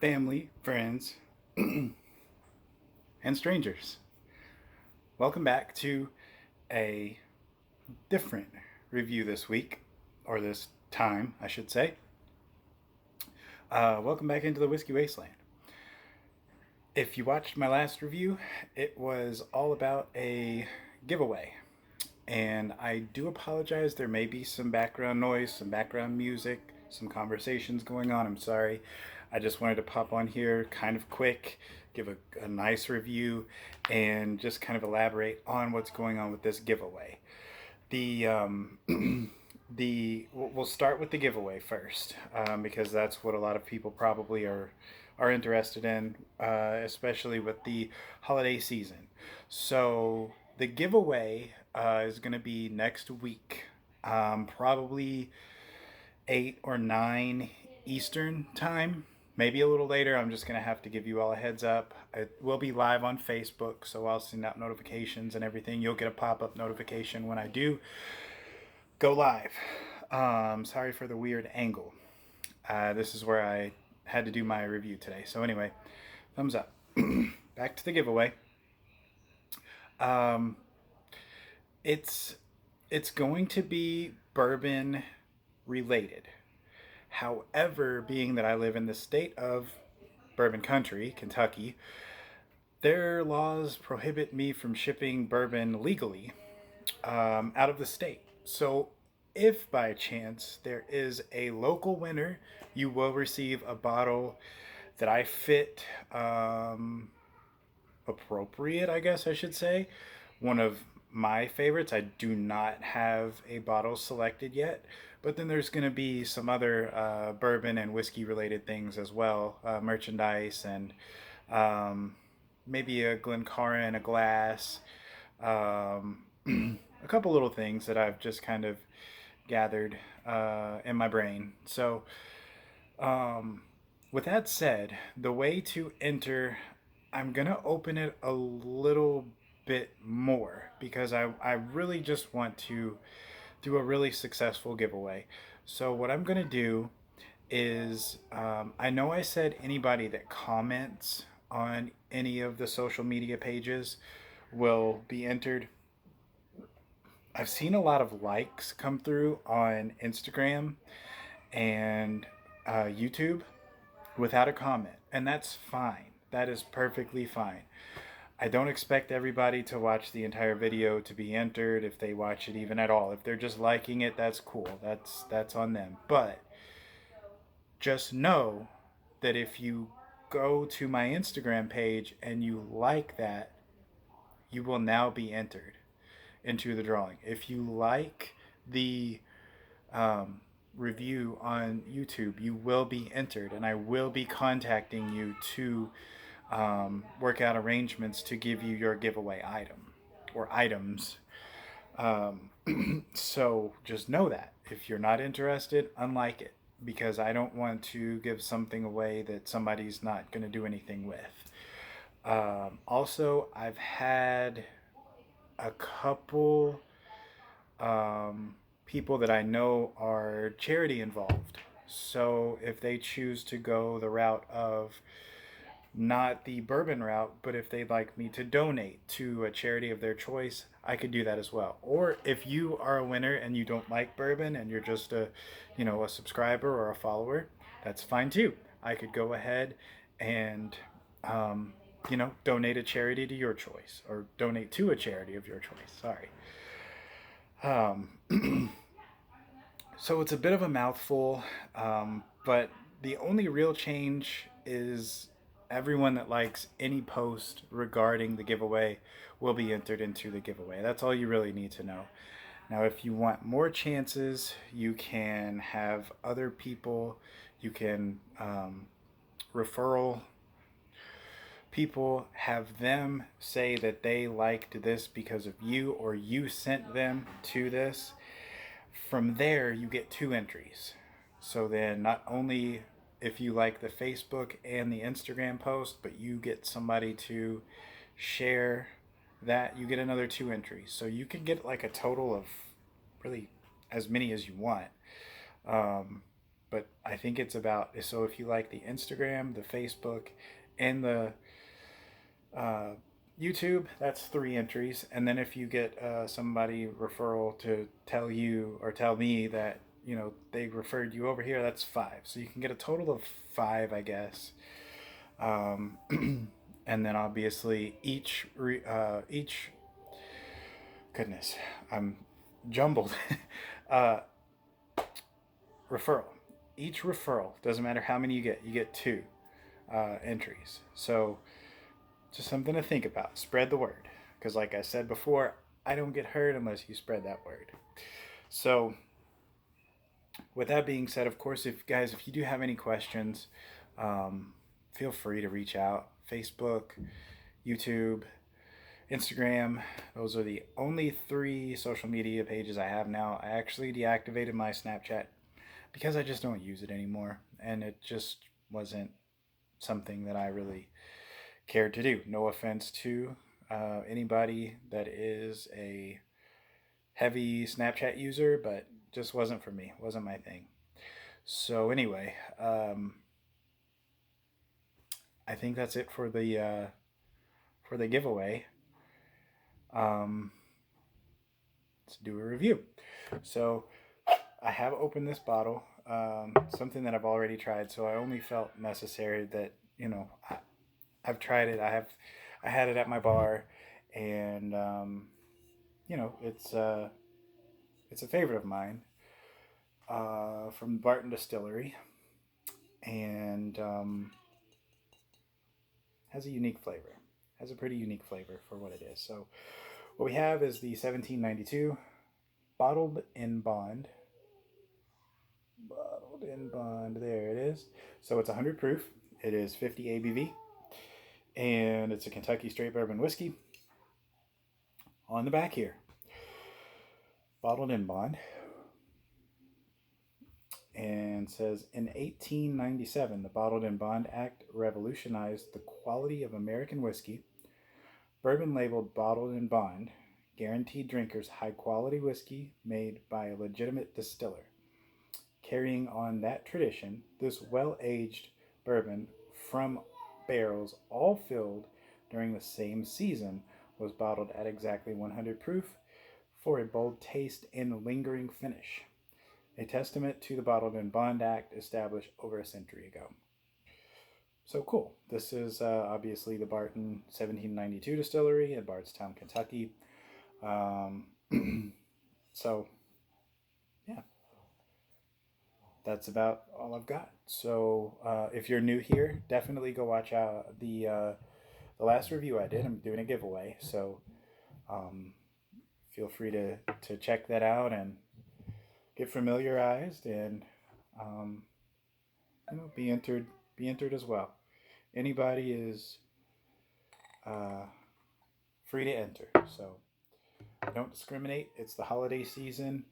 family, friends, and strangers. Welcome back to a different review this week, or this time, I should say. Welcome back into the Whiskey Wasteland. If you watched my last review, it was all about a giveaway. And I do apologize, there may be some background noise, some background music, some conversations going on. I'm sorry. I just wanted to pop on here kind of quick, give a nice review, and just kind of elaborate on what's going on with this giveaway. The we'll start with the giveaway first, because that's what a lot of people probably are interested in, especially with the holiday season. So the giveaway is going to be next week, probably 8 or 9 Eastern time, maybe a little later. I'm just going to have to give you all a heads up. It will be live on Facebook, so I'll send out notifications and everything. You'll get a pop-up notification when I do go live. Sorry for the weird angle. This is where I had to do my review today. So anyway, thumbs up. Back to the giveaway. Um, it's going to be bourbon related. However, being that I live in the state of bourbon country, Kentucky, their laws prohibit me from shipping bourbon legally out of the state. So, if by chance there is a local winner, you will receive a bottle that I fit appropriate, I guess I should say. One of my favorites. I do not have a bottle selected yet, but then there's going to be some other bourbon and whiskey related things as well, merchandise and maybe a Glencairn in a glass, a couple little things that I've just kind of gathered in my brain. So, with that said, the way to enter, I'm going to open it a little bit more because I really just want to do a really successful giveaway. So, what I'm going to do is I know I said anybody that comments on any of the social media pages will be entered. I've seen a lot of likes come through on Instagram and YouTube without a comment, and that's fine. That is perfectly fine. I don't expect everybody to watch the entire video to be entered if they watch it even at all. If they're just liking it, that's cool. That's on them. But just know that if you go to my Instagram page and you like that, you will now be entered into the drawing. If you like the review on YouTube, you will be entered, and I will be contacting you to work out arrangements to give you your giveaway item or items. So just know that if you're not interested, unlike it, because I don't want to give something away that somebody's not going to do anything with. Also, I've had a couple people that I know are charity involved. So if they choose to go the route of not the bourbon route, but if they'd like me to donate to a charity of their choice, I could do that as well. Or if you are a winner and you don't like bourbon and you're just a subscriber or a follower, that's fine too. I could go ahead and donate a charity to your choice, or donate to a charity of your choice. Sorry. So it's a bit of a mouthful, but the only real change is everyone that likes any post regarding the giveaway will be entered into the giveaway. That's all you really need to know. Now, if you want more chances, you can have other people, you can referral people, have them say that they liked this because of you, or you sent them to this. From there, you get 2 entries. So then, not only if you like the Facebook and the Instagram post, but you get somebody to share that, you get another 2 entries. So you can get like a total of really as many as you want. But I think it's about, so if you like the Instagram, the Facebook, and the uh, YouTube, that's 3 entries. And then if you get somebody referral to tell you or tell me that, they referred you over here, that's 5. So you can get a total of 5, I guess. Um, and then obviously each goodness, I'm jumbled. uh, referral. Each referral, doesn't matter how many you get 2 entries. So just something to think about. Spread the word. Because, like I said before, I don't get hurt unless you spread that word. So, with that being said, of course, if you do have any questions, feel free to reach out. Facebook, YouTube, Instagram. Those are the only 3 social media pages I have now. I actually deactivated my Snapchat because I just don't use it anymore. And it just wasn't something that I really cared to do. No offense to anybody that is a heavy Snapchat user, but just wasn't for me. Wasn't my thing. So anyway, I think that's it for the giveaway. Um, let's do a review. So I have opened this bottle, something that I've already tried. So I only felt necessary that I've tried it. I had it at my bar, and it's a favorite of mine, from Barton Distillery, and has a unique flavor. Has a pretty unique flavor for what it is. So what we have is the 1792 bottled in bond. Bottled in bond. There it is. So it's 100 proof. It is 50 ABV, and it's a Kentucky straight bourbon whiskey. On the back here, bottled in bond, and says in 1897 the Bottled in Bond Act revolutionized the quality of American whiskey. Bourbon labeled bottled in bond guaranteed drinkers high quality whiskey made by a legitimate distiller. Carrying on that tradition, this well aged bourbon from barrels all filled during the same season was bottled at exactly 100 proof for a bold taste and lingering finish, a testament to the Bottled in Bond Act established over a century ago. So cool. This is obviously the Barton 1792 distillery at Bardstown, Kentucky. Um, so, yeah, that's about all I've got. So, if you're new here, definitely go watch out the last review I did. I'm doing a giveaway, so um, feel free to check that out and get familiarized, and um, be entered as well. Anybody is uh, free to enter, so don't discriminate. It's the holiday season.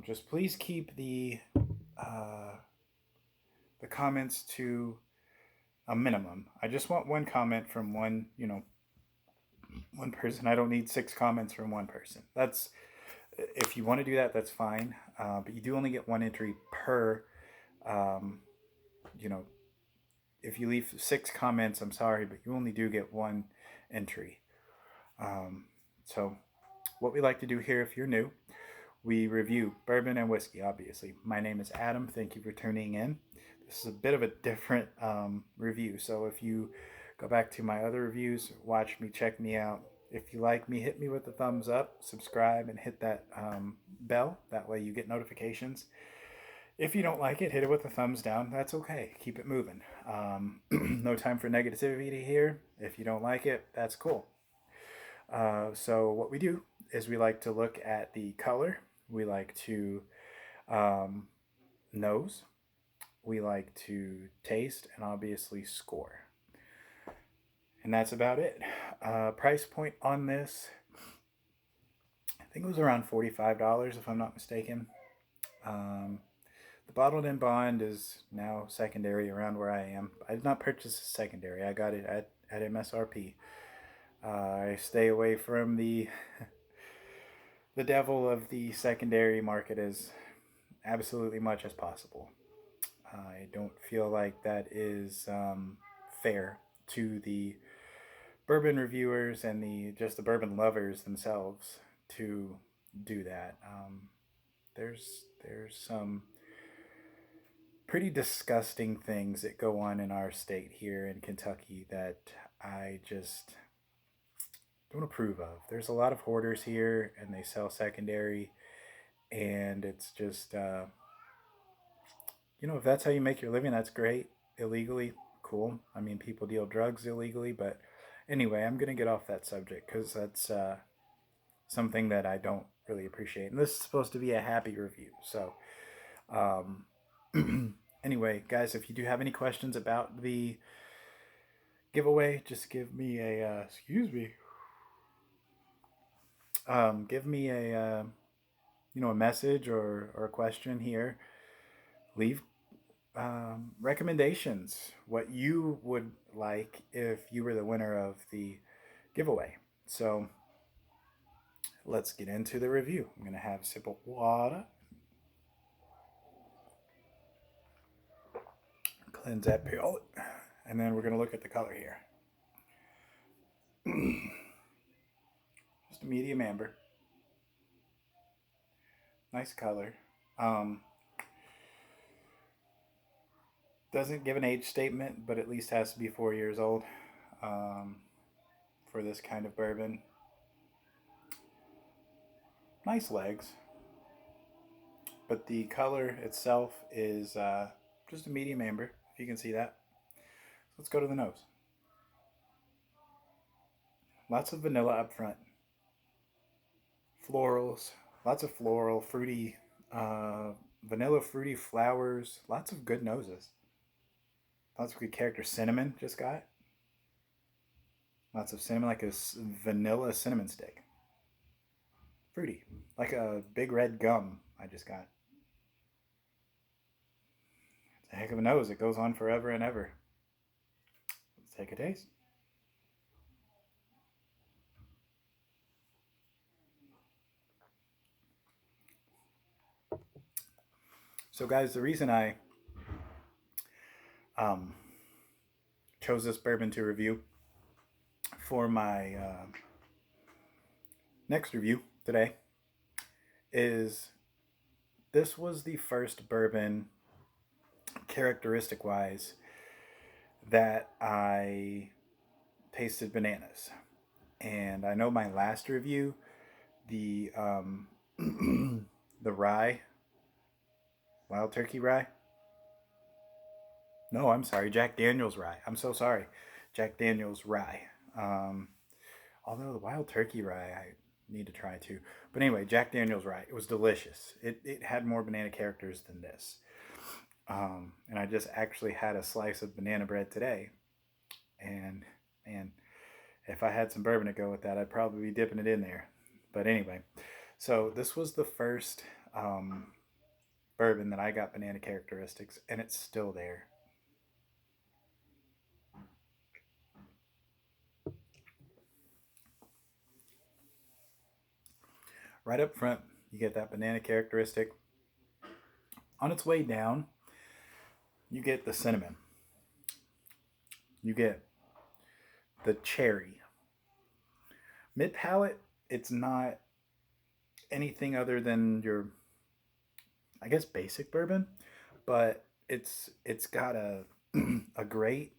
Just please keep uh, the comments to a minimum. I just want one comment from one person. I don't need 6 comments from one person. That's If you want to do that, that's fine. But you do only get 1 entry per. Um, you know, if you leave 6 comments, I'm sorry, but you only do get 1 entry. So, what we like to do here, if you're new, we review bourbon and whiskey, obviously. My name is Adam. Thank you for tuning in. This is a bit of a different review. So if you go back to my other reviews, watch me, check me out. If you like me, hit me with a thumbs up, subscribe, and hit that bell. That way you get notifications. If you don't like it, hit it with a thumbs down. That's okay. Keep it moving. No time for negativity here. If you don't like it, that's cool. So what we do is we like to look at the color. We like to nose. We like to taste, and obviously score. And that's about it. Price point on this, I think it was around $45 if I'm not mistaken. The Bottled in Bond is now secondary around where I am. I did not purchase a secondary. I got it at MSRP. I stay away from the devil of the secondary market as absolutely much as possible. I don't feel like that is fair to the bourbon reviewers and the bourbon lovers themselves to do that. There's some pretty disgusting things that go on in our state here in Kentucky that I just don't approve of. There's a lot of hoarders here, and they sell secondary, and it's just if that's how you make your living, that's great. Illegally, cool. I mean, people deal drugs illegally, but anyway, I'm gonna get off that subject because that's something that I don't really appreciate. And this is supposed to be a happy review, so anyway, guys, if you do have any questions about the giveaway, just give me a excuse me. Give me a message or a question here. Leave recommendations, what you would like if you were the winner of the giveaway. So let's get into the review. I'm gonna have a sip of water, cleanse that palate, and then we're gonna look at the color here. Just a medium amber, nice color. Um, doesn't give an age statement, but at least has to be 4 years old for this kind of bourbon. Nice legs, but the color itself is just a medium amber, if you can see that. So let's go to the nose. Lots of vanilla up front. Florals, lots of floral, fruity, vanilla, fruity flowers. Lots of good noses. Lots of good character. Cinnamon, just got. Lots of cinnamon, like a vanilla cinnamon stick. Fruity, like a big red gum I just got. It's a heck of a nose. It goes on forever and ever. Let's take a taste. So, guys, the reason I um, chose this bourbon to review for my next review today is this was the first bourbon, characteristic wise, that I tasted bananas. And I know my last review, the the rye, wild turkey rye. No, I'm sorry, Jack Daniel's rye. I'm so sorry, Jack Daniel's rye. Um, Although the wild turkey rye I need to try too. But anyway, Jack Daniel's rye. It was delicious. It had more banana characters than this. And I just actually had a slice of banana bread today. And man, if I had some bourbon to go with that, I'd probably be dipping it in there. But anyway, so this was the first bourbon that I got banana characteristics, and it's still there. Right up front, you get that banana characteristic. On its way down, you get the cinnamon. You get the cherry. Mid palate, it's not anything other than your, I guess, basic bourbon, but it's got a a great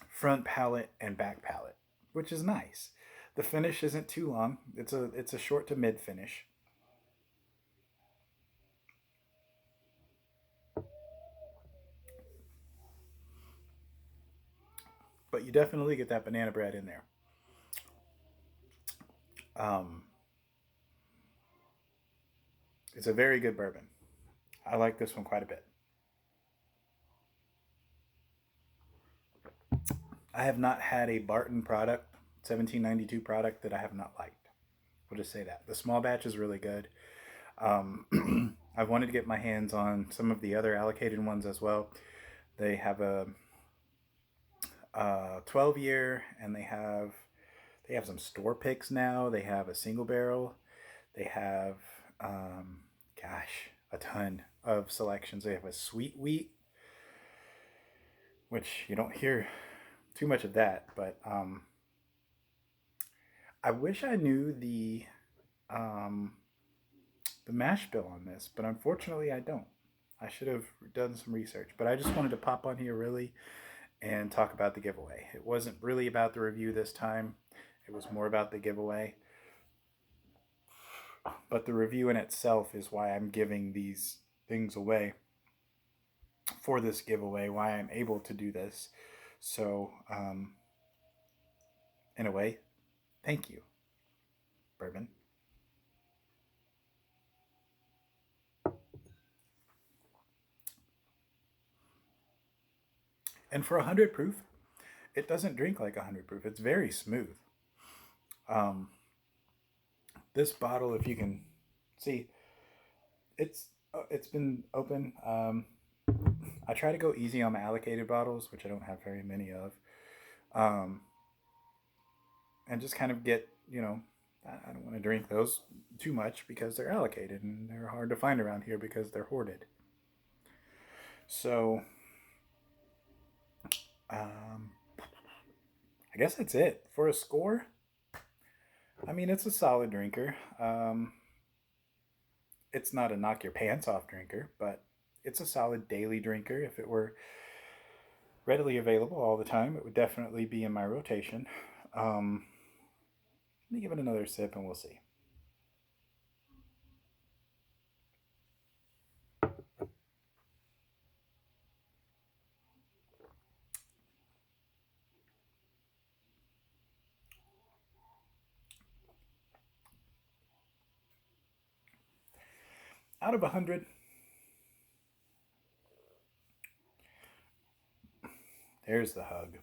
front palate and back palate, which is nice. The finish isn't too long. It's a short to mid finish. But you definitely get that banana bread in there. Um, it's a very good bourbon. I like this one quite a bit. I have not had a Barton product, 1792 product, that I have not liked. We'll just say that. The small batch is really good. I've wanted to get my hands on some of the other allocated ones as well. They have a 12 year, and they have some store picks now. They have a single barrel. They have, gosh, a ton of selections. They have a sweet wheat, which you don't hear too much of that, but I wish I knew um, the mash bill on this, but unfortunately I don't. I should have done some research, but I just wanted to pop on here really and talk about the giveaway. It wasn't really about the review this time. It was more about the giveaway. But the review in itself is why I'm giving these things away for this giveaway, why I'm able to do this. So, in a way, thank you, bourbon. And for 100 proof, it doesn't drink like 100 proof. It's very smooth. Um, this bottle, if you can see, it's been open. I try to go easy on my allocated bottles, which I don't have very many of, um, and just kind of get I don't want to drink those too much because they're allocated and they're hard to find around here because they're hoarded. So um, I guess that's it for a score. I mean, it's a solid drinker. It's not a knock your pants off drinker, but it's a solid daily drinker. If it were readily available all the time, it would definitely be in my rotation. Um, Let me give it another sip and we'll see. Out of 100, there's the hug.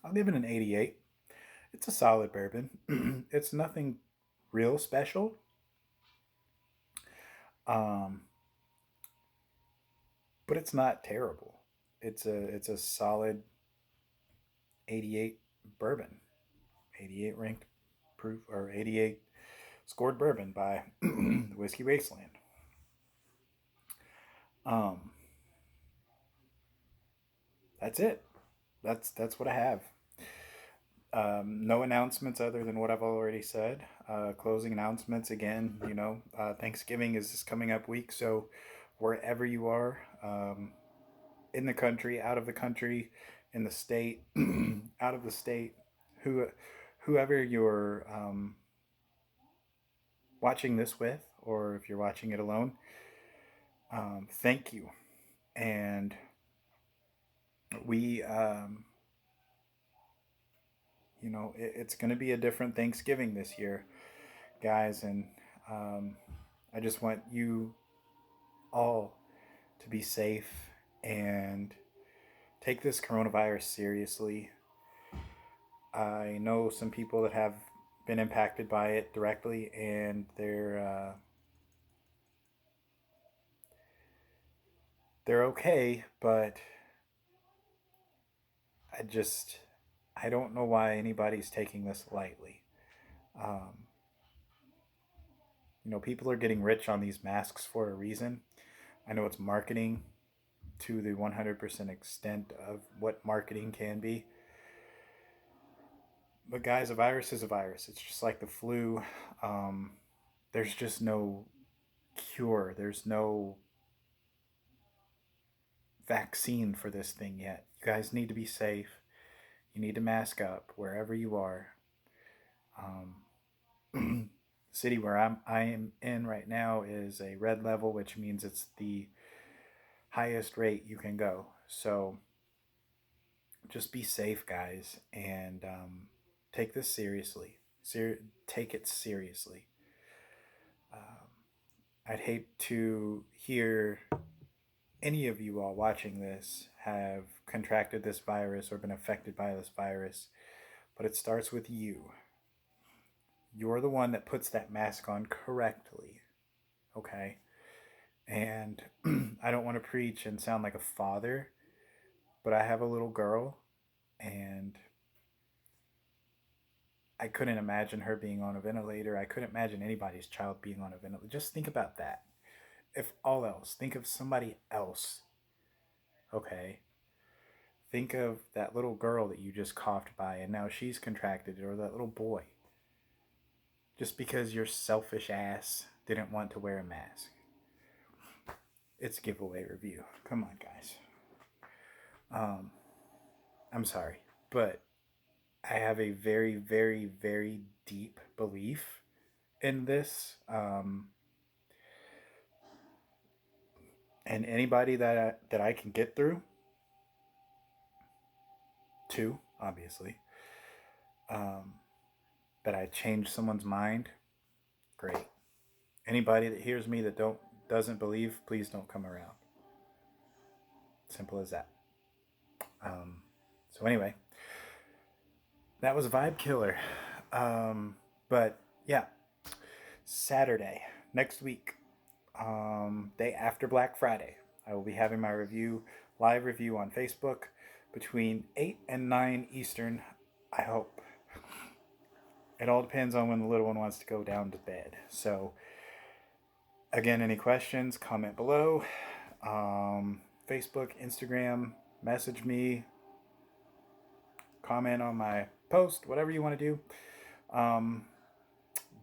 I'll give it an 88. It's a solid bourbon. It's nothing real special. Um, but it's not terrible. It's a solid 88 bourbon. 88 ranked proof or 88 scored bourbon by Whiskey Wasteland. Um, that's it. That's what I have. No announcements other than what I've already said. Closing announcements again. Thanksgiving is this coming up week, so wherever you are, in the country, out of the country, in the state, out of the state, who, whoever you're watching this with, or if you're watching it alone, thank you. And we, it's going to be a different Thanksgiving this year, guys, and um, I just want you all to be safe and take this coronavirus seriously. I know some people that have been impacted by it directly, and they're okay, but I don't know why anybody's taking this lightly. Um, people are getting rich on these masks for a reason. I know it's marketing to the 100% extent of what marketing can be. But guys, a virus is a virus. It's just like the flu. Um, there's just no cure. There's no vaccine for this thing yet. You guys need to be safe. You need to mask up wherever you are. The city where I am in right now is a red level, which means it's the highest rate you can go. So just be safe, guys, and take this seriously. Take it seriously. Um, I'd hate to hear any of you all watching this have contracted this virus or been affected by this virus, but it starts with you. You're the one that puts that mask on correctly, okay? And I don't want to preach and sound like a father, but I have a little girl, and I couldn't imagine her being on a ventilator. I couldn't imagine anybody's child being on a ventilator. Just think about that. if all else, think of somebody else. Okay. Think of that little girl that you just coughed by and now she's contracted it, or that little boy. Just because your selfish ass didn't want to wear a mask. It's giveaway review. Come on, guys. Um, I'm sorry, but I have a very, very, very deep belief in this. And anybody that I can get through, to obviously, um, that I change someone's mind, great. Anybody that hears me that doesn't believe, please don't come around. Simple as that. So anyway, that was Vibe Killer. But yeah, Saturday next week, day after Black Friday, I will be having my live review on Facebook between 8 and 9 Eastern. I hope. It all depends on when the little one wants to go down to bed. So, again, any questions, comment below. Facebook, Instagram, message me, comment on my post, whatever you want to do.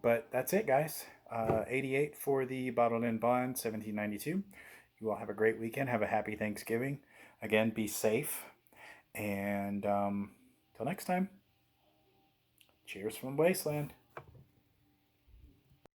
But that's it, guys. 88 for the Bottled in Bond, 1792. You all have a great weekend. Have a happy Thanksgiving. Again, be safe. And till next time, cheers from Wasteland.